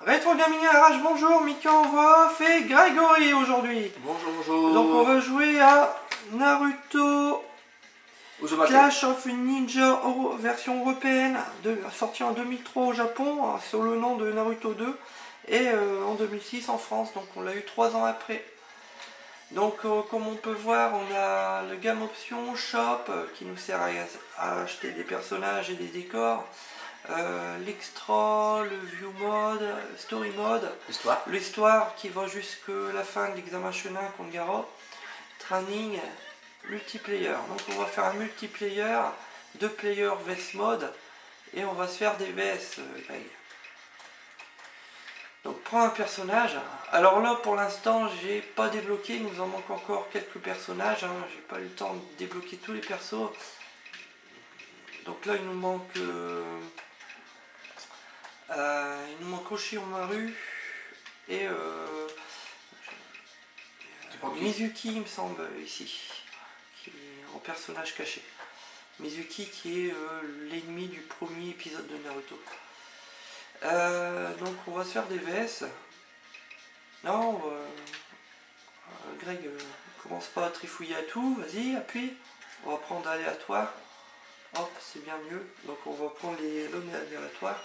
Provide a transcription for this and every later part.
Rétro Gaming RH, bonjour, Mickey en voix off et Grégory aujourd'hui. Bonjour, bonjour. Donc on va jouer à Naruto Clash of Ninja version européenne, sortie en 2003 au Japon, sur le nom de Naruto 2, et en 2006 en France, donc on l'a eu 3 ans après. Donc comme on peut voir, on a le gamme option shop qui nous sert à acheter des personnages et des décors. L'extra, le view mode, story mode, l'histoire qui va jusque la fin de l'examen chenin contre Garo, training, multiplayer. Donc on va faire un multiplayer, 2 players vs mode et on va se faire des vs, Greg. Donc prends un personnage. Alors là pour l'instant j'ai pas débloqué, il nous en manque encore quelques personnages, hein. J'ai pas eu le temps de débloquer tous les persos. Donc là il nous manque Oshiromaru et Mizuki, il me semble, ici, qui est en personnage caché. Mizuki qui est l'ennemi du premier épisode de Naruto. Donc on va se faire des VS. Non, Greg, commence pas à trifouiller à tout, vas-y, appuie. On va prendre aléatoire. Hop, c'est bien mieux. Donc on va prendre les données aléatoires.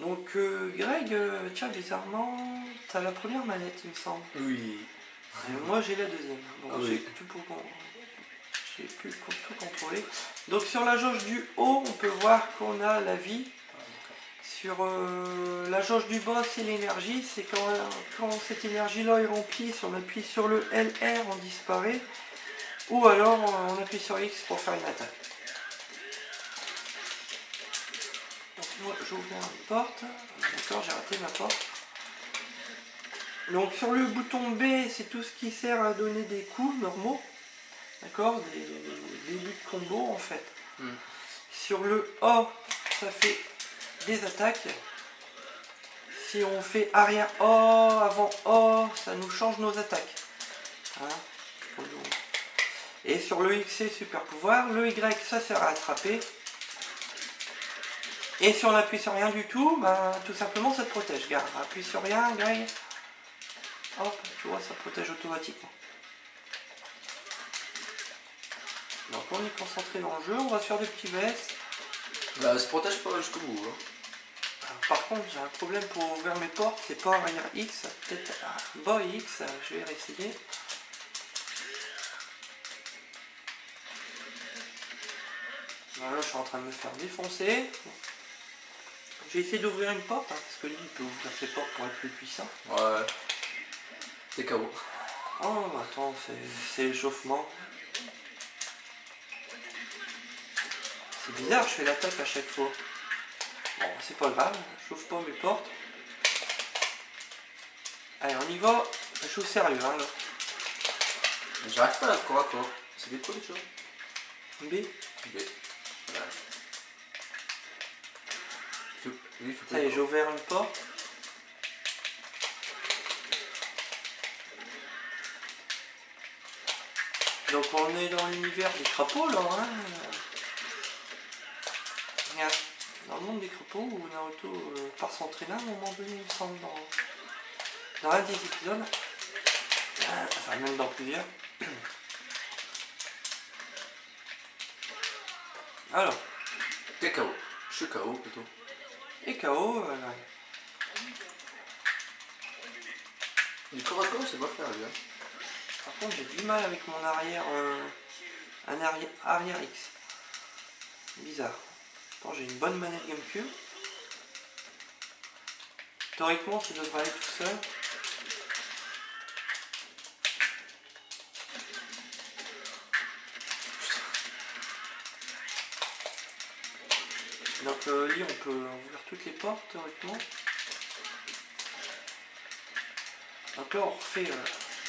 Donc Greg, tiens, bizarrement, t'as la première manette, il me semble. Oui. Moi j'ai la deuxième. Donc j'ai pu tout contrôler. Donc sur la jauge du haut, on peut voir qu'on a la vie. Sur la jauge du bas, c'est l'énergie. C'est quand cette énergie-là est remplie, si on appuie sur le LR, on disparaît. Ou alors on appuie sur X pour faire une attaque. Donc moi j'ouvre une porte. D'accord, j'ai raté ma porte. Donc sur le bouton B, c'est tout ce qui sert à donner des coups normaux. D'accord, des buts de combo en fait. Sur le A, ça fait des attaques. Si on fait arrière A, avant A, ça nous change nos attaques. Hein, et sur le X, c'est super pouvoir. Le Y, ça sert à attraper. Et si on appuie sur rien du tout, ben, tout simplement ça te protège. Regarde, appuie sur rien, Greg. Hop, tu vois, ça protège automatiquement. Donc on est concentré dans le jeu, on va se faire des petits VS. Bah, ça se protège pas jusqu'au bout. Hein. Alors, par contre, j'ai un problème pour ouvrir mes portes, c'est pas arrière X, peut-être bas X, je vais réessayer. Voilà, je suis en train de me faire défoncer. J'ai essayé d'ouvrir une porte, hein, parce que lui il peut ouvrir ses portes pour être plus puissant. Ouais. C'est KO. Oh, attends, c'est l'échauffement. C'est bizarre, je fais l'attaque à chaque fois. Bon, c'est pas grave, j'ouvre pas mes portes. Allez, on y va. Je suis au sérieux, hein, là. J'arrive pas à corps à corps. C'est des quoi les choses? B. B. Oui, Ça y est, j'ai ouvert une porte. Donc on est dans l'univers des crapauds là, hein. Regarde, dans le monde des crapauds où Naruto part s'entraîner à un moment donné, il me semble, dans un des épisodes. Enfin même dans plusieurs. Alors. T'es KO. Je suis KO plutôt. Et KO, Du corps à corps, c'est pas faire lui. Hein. Par contre, j'ai du mal avec mon arrière. Arrière X. Bizarre. Attends, j'ai une bonne manette GameCube. Théoriquement, ça devrait aller tout seul. Donc lui, on peut ouvrir toutes les portes théoriquement. Donc là, on refait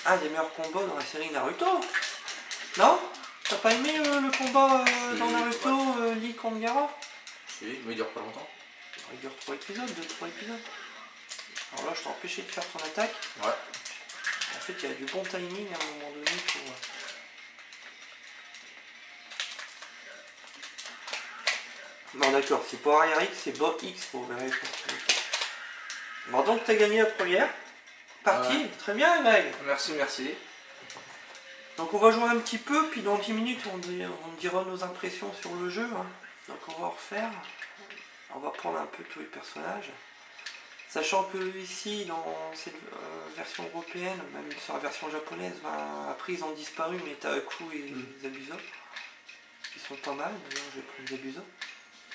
un des meilleurs combats dans la série Naruto. Non? T'as pas aimé le combat dans Naruto, Lee contre Gaara? Si, mais il dure pas longtemps. Il dure 3 épisodes, 2-3 épisodes. Alors là, je t'ai empêché de faire ton attaque. Ouais. En fait, il y a du bon timing à un moment donné pour... Non, d'accord, c'est pas arrière X, c'est bas X pour ouvrir les portes. Bon, donc t'as gagné la première partie. Ouais. Très bien, Greg. Merci, merci. Donc on va jouer un petit peu, puis dans 10 minutes on dira nos impressions sur le jeu. Hein. Donc on va refaire. On va prendre un peu tous les personnages. Sachant que ici, dans cette version européenne, même sur la version japonaise, ben, après ils ont disparu, mais Tahaku et Zabuza, qui sont pas mal. D'ailleurs, je vais prendre Zabuza.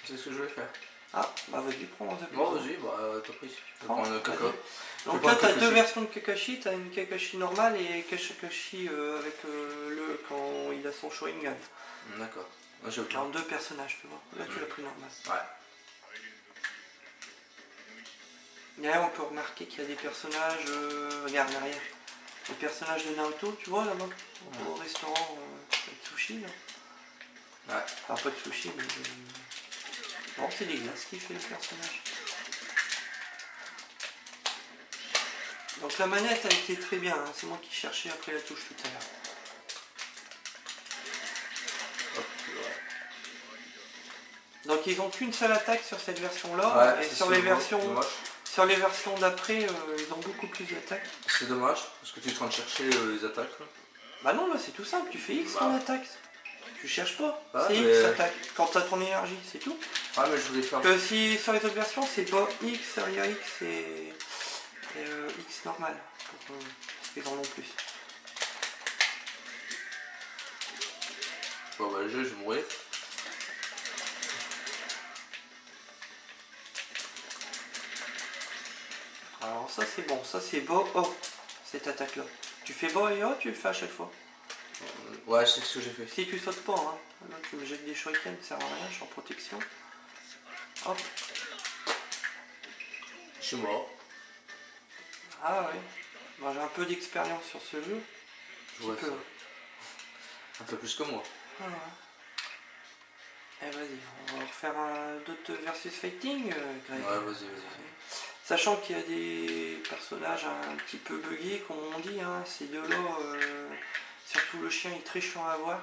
C'est ce que je vais faire. Ah, bah vas-y, prends Zabuza. Bon, vas-y, bah t'as pris. Je vais prendre Kaka. Donc là, tu as deux versions de Kakashi. Tu as une Kakashi normale et Kakashi avec quand il a son Sharingan. D'accord. En deux personnages, tu vois. Là, tu l'as pris normal. Ouais. Derrière, on peut remarquer qu'il y a des personnages. Regarde derrière. Les personnages de Naruto, tu vois là-bas, au restaurant de sushi. Là. Ouais. Enfin, pas de sushi, mais. Bon, c'est des glaces qui fait le personnage. Donc la manette a été très bien, hein. C'est moi qui cherchais après la touche tout à l'heure. Donc ils n'ont qu'une seule attaque sur cette version-là, ouais, et sur les versions d'après, ils ont beaucoup plus d'attaques. C'est dommage, parce que tu es en train de chercher les attaques. Là. Bah non, là c'est tout simple, tu fais X en attaque. Tu cherches pas, c'est mais... X attaque, quand tu as ton énergie, c'est tout. Ah mais je voulais faire... Que si sur les autres versions, c'est pas X, arrière X, c'est X normal, pour qu'ils en ont plus. Bon bah le jeu, je vais mourir. Alors ça c'est bon, ça c'est bas haut, cette attaque là. Tu fais bas et haut, tu le fais à chaque fois. Ouais, je sais ce que j'ai fait. Si tu sautes pas, hein. Là tu me jettes des shurikens, ça sert à rien, je suis en protection. Hop. Je suis mort. Ah ouais. Moi j'ai un peu d'expérience sur ce jeu. Je vois ça. Un peu plus que moi. Ah ouais. Eh vas-y, on va refaire d'autres versus fighting, Greg. Ouais, vas-y. Sachant qu'il y a des personnages un petit peu buggés, comme on dit, hein, ces deux-là, surtout le chien est très chiant à voir.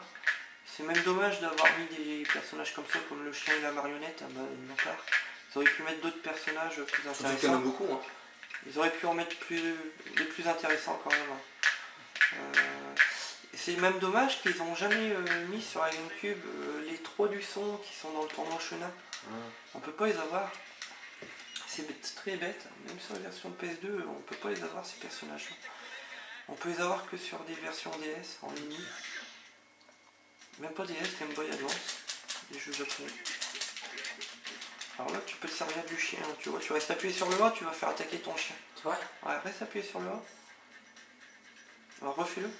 C'est même dommage d'avoir mis des personnages comme ça, comme le chien et la marionnette, hein, ils auraient pu mettre d'autres personnages plus intéressants. Surtout qu'il y en a beaucoup, hein. Ils auraient pu en mettre des plus intéressants quand même. Hein. C'est même dommage qu'ils n'ont jamais mis sur la GameCube les 3 du son qui sont dans le tournoi Chenin. On peut pas les avoir. C'est très bête, même sur la version PS2, on peut pas les avoir ces personnages-là. On peut les avoir que sur des versions DS en ligne. Même pas DS, Game Boy Advance, des jeux japonais. Alors là, tu peux te servir du chien, tu vois, tu restes appuyé sur le A, tu vas faire attaquer ton chien. Ouais. Ouais, reste appuyé sur le A. Alors refais-le.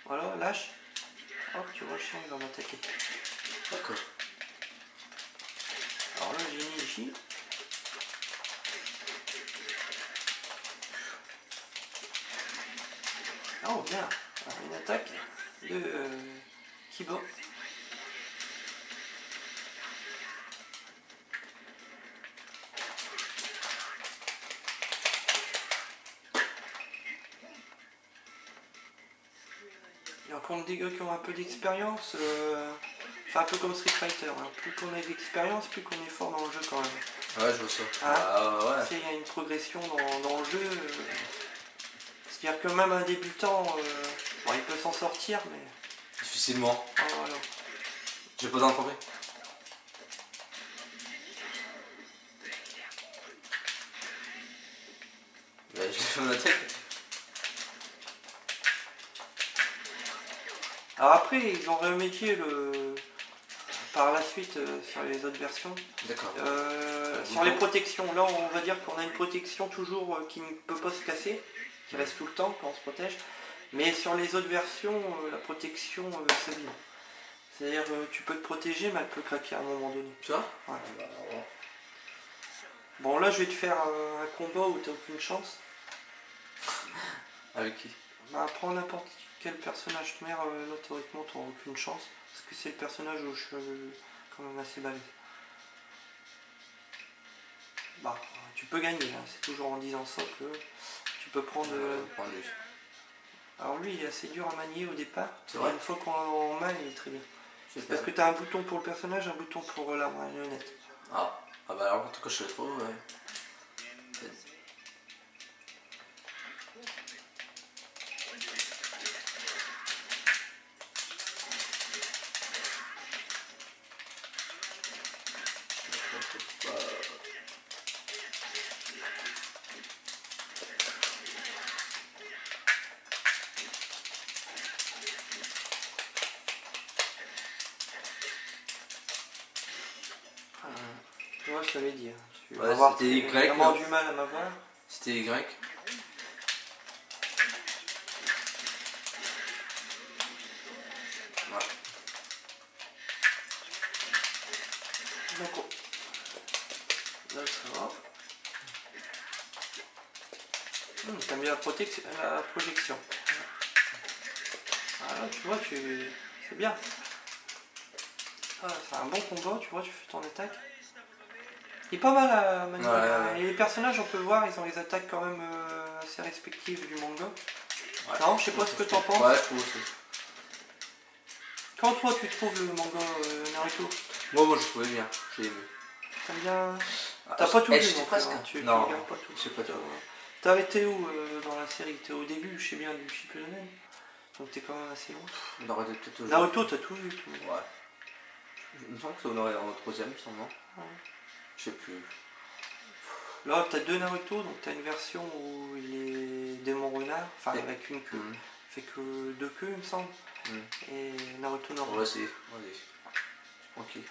Voilà, lâche. Hop, tu vois, le chien il va m'attaquer. D'accord. Alors là, j'ai mis J. Oh bien, alors, une attaque de Kiba. Alors contre des gars qui ont un peu d'expérience, c'est un peu comme Street Fighter, hein. Plus qu'on a d'expérience, plus qu'on est fort dans le jeu quand même. Ouais, je vois ça. Hein, ouais. il y a une progression dans le jeu. C'est-à-dire que même un débutant, bon, il peut s'en sortir, mais... Difficilement. Ah, voilà. J'ai pas d'entreprise. Bah, j'ai fait mon attaque. Alors après, ils ont remédié par la suite sur les autres versions. D'accord. Sur les protections, là on va dire qu'on a une protection toujours qui ne peut pas se casser, qui reste tout le temps quand on se protège. Mais sur les autres versions, la protection s'abîme. C'est-à-dire tu peux te protéger, mais elle peut craquer à un moment donné. Tu vois? Ouais. Bon là je vais te faire un combat où tu n'as aucune chance. Avec qui? Bah, prends n'importe quel personnage de mer, là théoriquement tu n'auras aucune chance. Parce que c'est le personnage où je suis quand même assez balèze. Bah, tu peux gagner, hein. C'est toujours en disant ça que tu peux prendre... lui. Alors lui il est assez dur à manier au départ. C'est vrai. Une fois qu'on l'a en main il est très bien. Parce que tu as un bouton pour le personnage, un bouton pour la marionnette. Ah bah alors en tout cas je fais trop, ouais. Tu vois, je t'avais dit. Tu vas Ouais, avoir c'était Y, vraiment là. du mal à m'avoir. C'était Y. Voilà. Donc, là, ça va. T'aimes bien la projection. Voilà, tu vois, c'est bien. Ah, c'est un bon combat, tu vois, tu fais ton attaque. Il est pas mal à manier. Ouais. Et les personnages, on peut le voir, ils ont les attaques quand même assez respectives du manga. Ouais. Non, je sais pas ce que t'en penses. Ouais, je trouve aussi. Quand toi tu trouves le manga Naruto, Moi, je trouvais bien. J'ai aimé. t'aimes bien. Ah, T'as pas tout vu j'étais non plus, presque. hein. Tu Non, regardes pas tout. je sais pas tout. T'as arrêté où dans la série? T'es au début, je sais bien, du Shippuden. Donc t'es quand même assez loin. On aurait peut-être toujours. Naruto, t'as tout vu, tout. Ouais. Il me semble que ça aurait dans le troisième, sûrement. Ouais. Je sais plus. Là, t'as deux Naruto, donc t'as une version où il est démon renard, enfin Et- avec une queue. Fait que deux queues, il me semble. Et Naruto On normal. va essayer. Allez. Tranquille.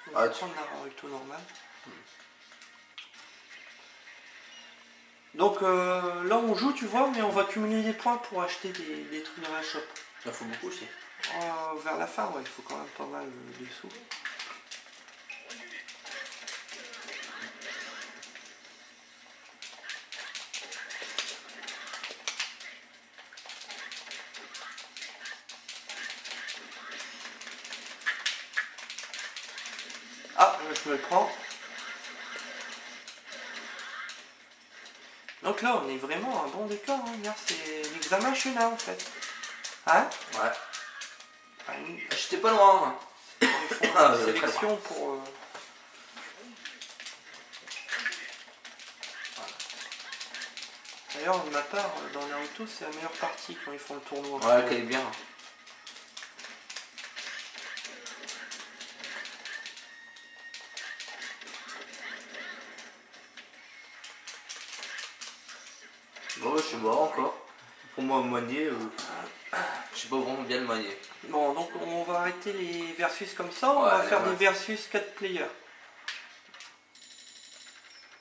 On va prendre Naruto normal. Donc là on joue, tu vois, mais on va cumuler des points pour acheter des trucs dans la shop. Il en faut beaucoup aussi. Vers la fin, ouais, il faut quand même pas mal de sous. Ah, je me le prends. Donc là, on est vraiment à un bon décor. Hein. Regarde, c'est l'examen Shuna en fait. Hein? Ouais. Ah, J'étais pas loin. Hein. ils font une sélection pour... Voilà. D'ailleurs, de ma part, dans Naruto, c'est la meilleure partie quand ils font le tournoi. Ouais, qu'elle est bien. Bon, je sais pas encore. Pour moi, manier, je sais pas vraiment bien le manier. Bon, donc on va arrêter les versus comme ça, on Ouais, va faire ouais. des versus 4 players.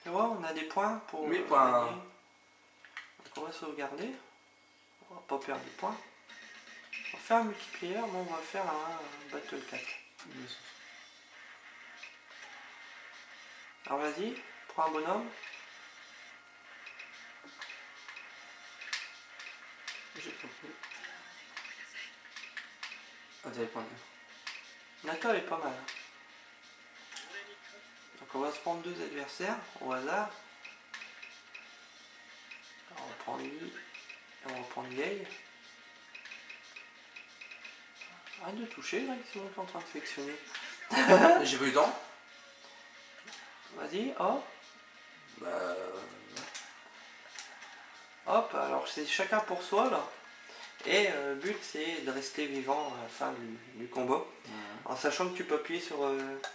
Tu vois, on a des points pour... 1000 points. gagner. Donc on va sauvegarder. On va pas perdre des points. On va faire un multiplayer, mais on va faire un Battle 4. Alors vas-y, prends un bonhomme. J'ai compris. Ah, t'avais pas Naka est pas mal. Donc on va se prendre deux adversaires au hasard. Alors, on va prendre lui et on va prendre Yei. Arrête de toucher là, c'est moi qui est en train de sélectionner. J'ai pas eu le temps. Vas-y, hop. Bah. Hop, alors c'est chacun pour soi là. Et le but c'est de rester vivant à la fin du combat. En sachant que tu peux appuyer sur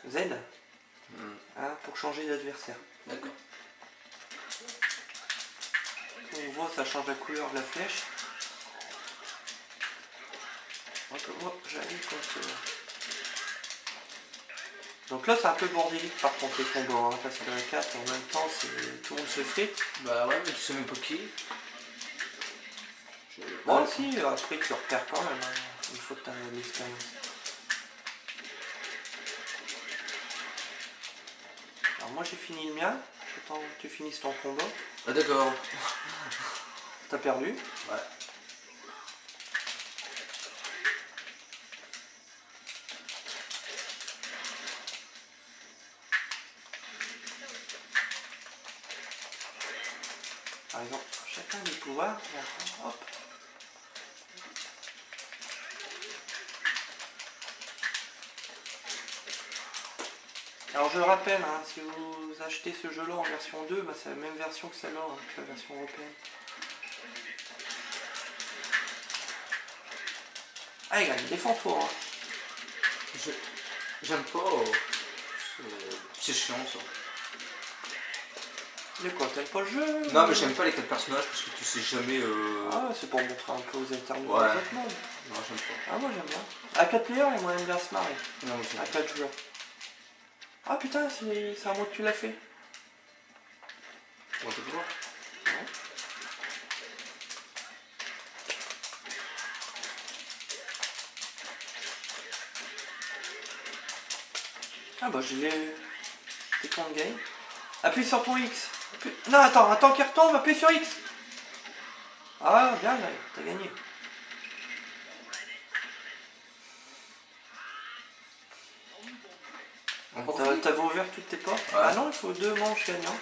Z hein, pour changer d'adversaire. D'accord. On voit ça change la couleur de la flèche. Donc moi j'arrive quand donc là c'est un peu bordélique par contre les combats, hein, parce que la 4 en même temps tout le monde se frite. Bah ouais, mais tu sais même pas qui. Bon si, après tu repères quand même, hein, une fois que tu as de l'expérience. Alors moi j'ai fini le mien, j'attends que tu finisses ton combat. Ah d'accord. T'as perdu. Ouais. Par exemple, chacun des pouvoirs, hop. Alors je le rappelle, hein, si vous achetez ce jeu-là en version 2, bah, c'est la même version que celle-là, hein, que la version européenne. Ah, il gagne, défends-toi. Hein. J'aime pas. C'est chiant ça. De quoi, t'aimes pas le jeu? Non, mais j'aime pas les 4 personnages parce que tu sais jamais. Ah, c'est pour montrer un peu aux alternatives Ouais. des autres modes. Non, j'aime pas. Ah, moi j'aime bien. À 4 players, il y a moyen de bien se marrer. Non, moi, j'aime À 4 joueurs. Ah putain, c'est un mot que tu l'as fait. pas. On va te voir. Ouais. Ah bah je l'ai... T'es con de game. Appuie sur ton X. Non, attends qu'il retombe, appuie sur X. Ah, bien, là, t'as gagné. T'avais ouvert toutes tes portes? Ouais. Ah non, il faut 2 manches gagnantes.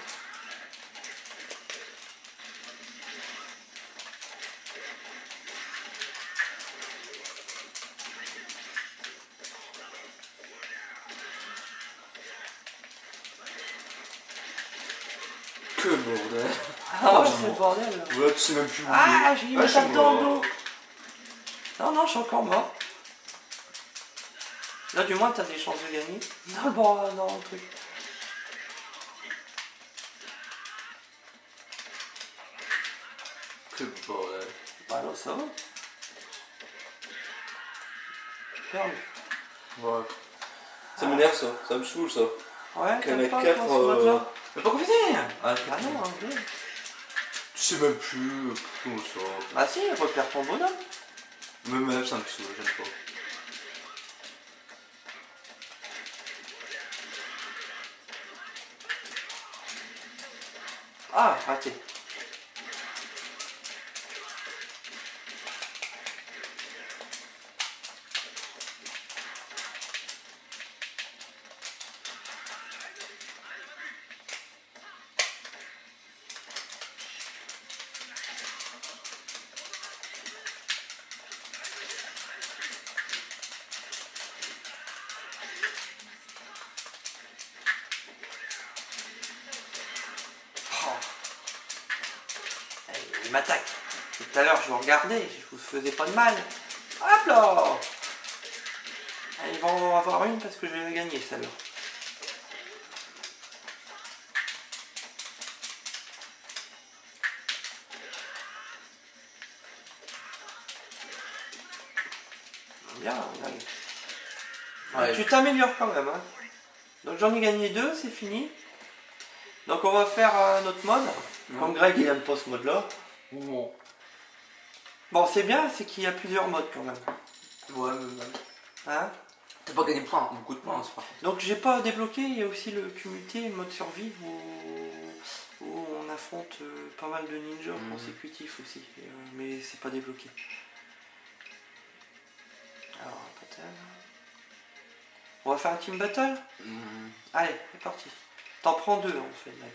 Que bordel. Ah ouais, c'est le bordel. Là. Ouais, tu sais même plus où. Ah, j'ai eu Ah, une je suis tape dans le mort. dos. Non, je suis encore mort. Là, du moins, t'as des chances de gagner. Non, bon, non, le truc. Que bordel. Bah non, ça va. Perdu. Ouais. Ça m'énerve ça, ça me saoule ça. Ouais, Qu'un t'aimes pas 4. toi, ce mode-là? Mais pas compliqué. Ah, Ah non, hein, bien. tu sais même plus comment ça. Bah si, repère ton bonhomme. Même ça me saoule, j'aime pas. Ah, raté. Il m'attaque. Tout à l'heure, je vous regardais, je vous faisais pas de mal. Hop là! Ils vont en avoir une parce que je vais gagner celle-là. Bien, on gagne. Ouais. Tu t'améliores quand même. Hein. Donc j'en ai gagné 2, c'est fini. Donc on va faire un autre mode. Comme Greg il aime pas ce mode là. Bon. Bon c'est bien, c'est qu'il y a plusieurs modes quand même. Ouais, mais même. Hein? T'as pas gagné beaucoup de points, c'est pas. Donc j'ai pas débloqué, il y a aussi le cumulté mode survie où on affronte pas mal de ninjas consécutifs aussi. Mais c'est pas débloqué. Alors, battle. On va faire un team battle? Allez, c'est parti. T'en prends 2 on fait là.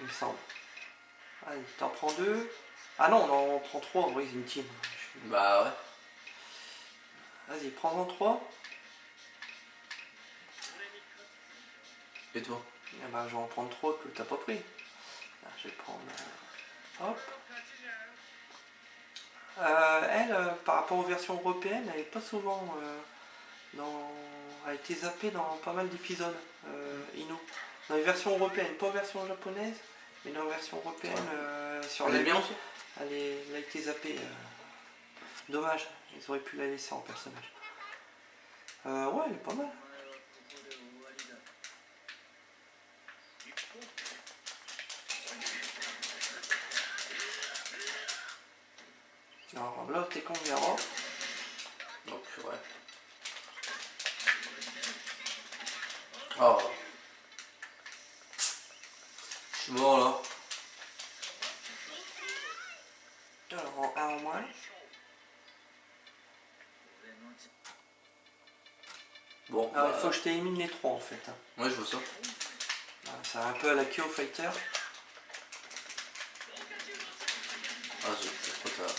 Il me semble. Allez, t'en prends 2. Ah non, on en prend 3, oui, c'est une team. Bah ouais. Vas-y, prends-en 3. Et toi? Eh ben, je vais en prendre 3 que t'as pas pris. Là, je vais prendre... hop. Elle, par rapport aux versions européennes, elle est pas souvent dans... Elle a été zappée dans pas mal d'épisodes, Ino. Dans les versions européennes, pas version japonaise, mais dans la version européenne, sur Elle est la bien aussi. elle a été zappée. Dommage, ils auraient pu la laisser en personnage. Ouais, elle est pas mal. Alors là, t'es con, verra. Donc, ouais. Oh. Je suis mort là. Alors, un en moins. Bon. Alors, il faut que je t'élimine les 3 en fait. Hein. Ouais, je vois ça. C'est un peu à la Kyo Fighter. Ah, c'est trop tard.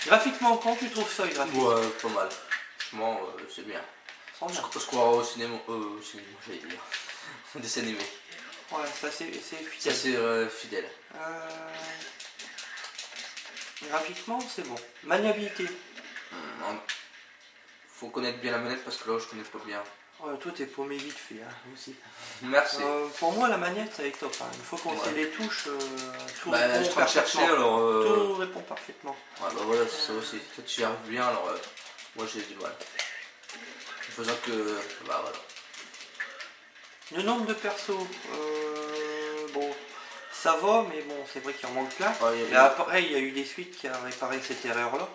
Graphiquement, quand tu trouves ça graphique? Ouais, pas mal. franchement, c'est bien. Sans bien. Parce qu'on va au cinéma, j'allais dire. Dessin animé. Ouais, ça c'est Ça fidèle. c'est fidèle. Graphiquement, c'est bon. Maniabilité. Faut connaître bien la manette parce que là je connais pas bien. Ouais, toi t'es paumé vite fait hein, aussi. Merci. Pour moi la manette elle est top. Hein. Une fois qu'on sait les touches, tout répond je suis en train de chercher parfaitement. alors. Tout répond parfaitement. Ouais bah voilà c'est ça aussi. Toi tu y arrives bien alors moi j'ai du mal. En faisant que. Bah voilà. Le nombre de persos, bon, ça va, mais bon, c'est vrai qu'il en manque plein. Ouais, et après, il y a eu des suites qui a réparé cette erreur-là.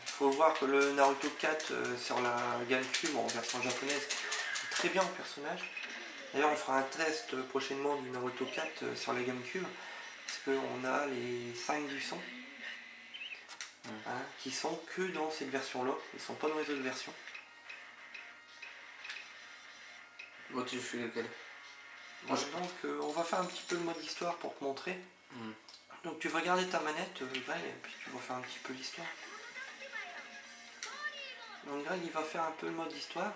Faut voir que le Naruto 4 sur la GameCube en version japonaise est très bien en personnage. D'ailleurs, on fera un test prochainement du Naruto 4 sur la GameCube, parce qu'on a les 5 du son, qui sont que dans cette version-là, ils sont pas dans les autres versions. Bon, tu fais lequel? Donc on va faire un petit peu le mode histoire pour te montrer. Donc tu vas regarder ta manette, Greg, et puis tu vas faire un petit peu l'histoire. Donc Greg il va faire un peu le mode histoire.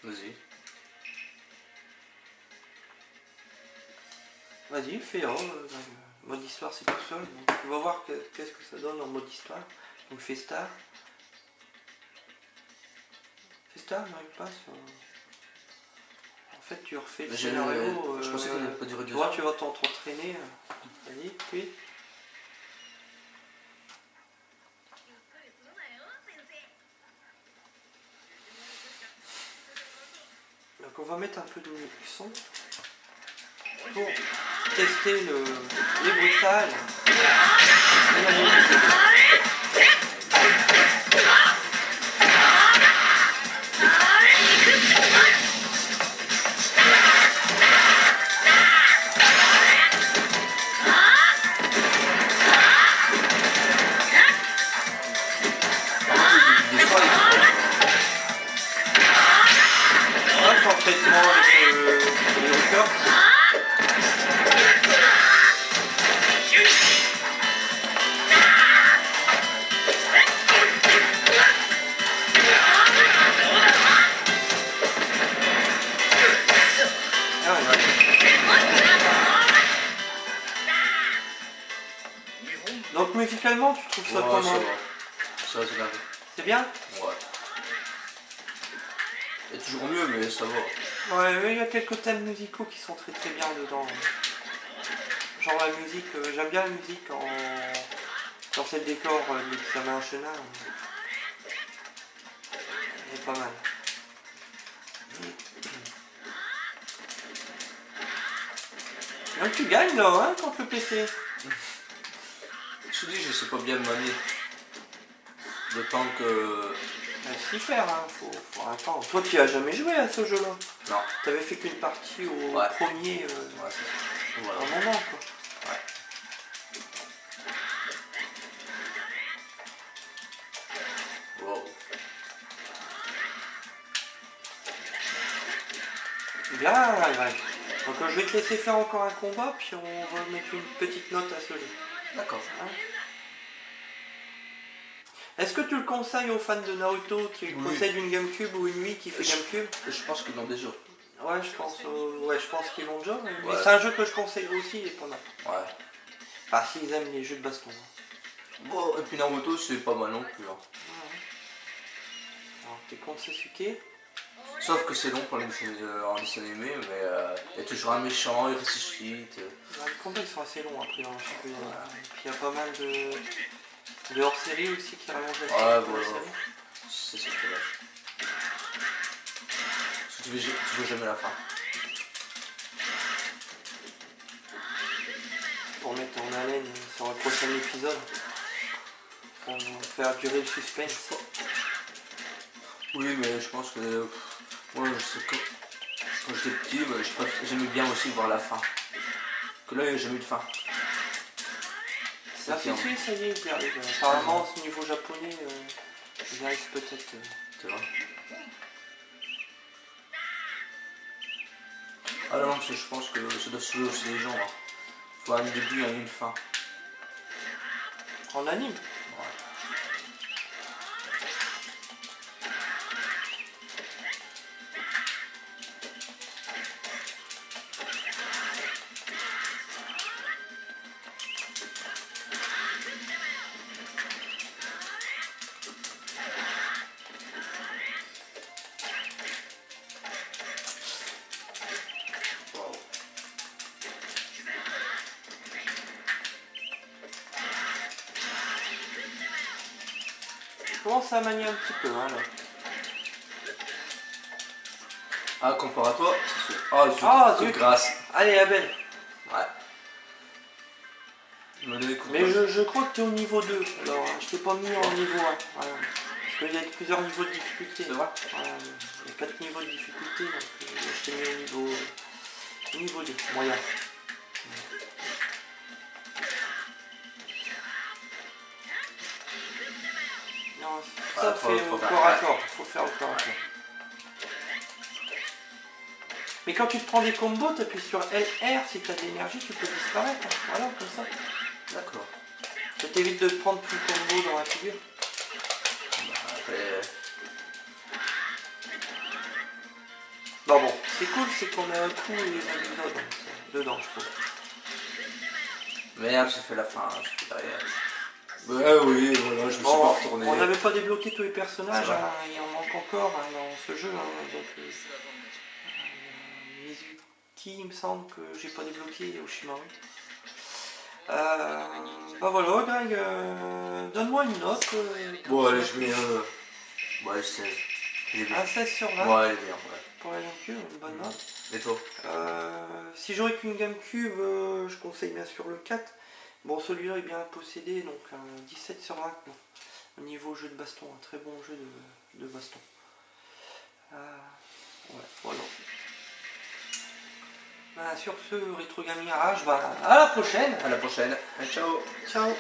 Vas-y. Vas-y, fais mode histoire c'est tout seul. Donc tu vas voir qu'est-ce que ça donne en mode histoire. Donc fais star. Fais star, n'arrive pas sur... En fait tu refais le scénario. Je pensais qu'on n'avait pas duré 2 Tu vois, heures. tu vas t'entraîner. Vas-y, puis. Donc on va mettre un peu de son pour tester les brutales et la mobilité. Traitement avec les hauteurs. Donc musicalement tu trouves ça comment? Ça va, c'est bien. C'est bien? Ouais. Il y a toujours mieux mais ça va. Ouais, il y a quelques thèmes musicaux qui sont très très bien dedans. Genre la musique, j'aime bien la musique quand c'est le décor de l'examen chenin. Elle est pas mal. Donc tu gagnes là, hein, contre le PC. Je te dis, je sais pas bien me manier. Le temps que. S'y faire, hein, faut attendre. Toi tu as jamais joué à ce jeu-là? Non. T'avais fait qu'une partie au premier voilà. un moment quoi. Ouais. Wow. Bien, Greg. Donc je vais te laisser faire encore un combat, puis on va mettre une petite note à ce jeu. D'accord. Hein? Est-ce que tu le conseilles aux fans de Naruto qui possèdent une GameCube ou une Wii qui fait GameCube? Je pense qu'ils l'ont déjà. Ouais, je pense qu'ils l'ont déjà. Mais c'est un jeu que je conseille aussi, il est pas mal. Ouais. Enfin, s'ils aiment les jeux de baston. Bon, et puis Naruto, c'est pas mal non plus. Hein. Alors, t'es contre Sasuke? Sauf que c'est long pour les dessin animé, mais il y a toujours un méchant, il ressuscite. Les combats ils sont assez longs après dans le championnat. Et puis il y a pas mal de hors-série aussi qui rallongent la série. Ouais, voilà. C'est ce que je Parce que tu veux jamais la fin. Pour mettre en haleine sur le prochain épisode. Pour faire durer le suspense. Oui, mais je pense que. Moi, je sais que. Quand j'étais petit, j'aimais bien aussi voir la fin. Que là, il n'y a jamais eu de fin. Ça y est, ils y arrivent. Apparemment, au niveau japonais, ils y arrivent peut-être. C'est vrai. Ah non, je pense que ça doit se jouer aussi les gens. Hein. Faut un début et une fin. En anime? Ouais. commence à manier un petit peu, hein, là. Ah, comparé à toi, c'est... Ah, Ah, zut, zut. grâce. Allez, Abel. Ouais. Me donner coup de Mais grâce. je crois que tu es au niveau 2. Alors, je t'ai pas mis en niveau 1. Voilà. Parce qu'il y a plusieurs niveaux de difficulté. C'est vrai. Voilà. Il y a 4 niveaux de difficulté. Donc, je t'ai mis au niveau 2. Moyen. Non, ça trop fait au tard. corps à corps. Il faut faire au corps à corps. Mais quand tu te prends des combos, tu appuies sur LR. Si tu as de l'énergie, tu peux disparaître. Hein. Voilà, comme ça. D'accord. Ça t'évite de te prendre tout le combo dans la figure. Bah, après... Bon, c'est cool, c'est qu'on a tous les épisodes dedans, je trouve. Merde, j'ai fait la fin, je suis derrière. Ouais, oui, voilà, je me suis pas retourné. On n'avait pas débloqué tous les personnages, C'est vrai. hein, il en manque encore hein, dans ce jeu. Hein, donc, Mizuki, il me semble que j'ai pas débloqué Oshimaru. Bah voilà, Greg, donne-moi une note. Bon, allez, je mets ouais, 16. Il est bien. Un 16 sur 20 Ouais, il est bien, ouais. pour la GameCube, une bonne note. Et toi? Si j'aurais qu'une GameCube, je conseille bien sûr le 4. Bon, celui-là est bien possédé, donc un 17 sur 20. Bon. Au niveau jeu de baston, un très bon jeu de baston. Ouais, voilà. Bah, sur ce, Retro Gaming Garage, bah, à la prochaine. À la prochaine. Ciao. Ciao.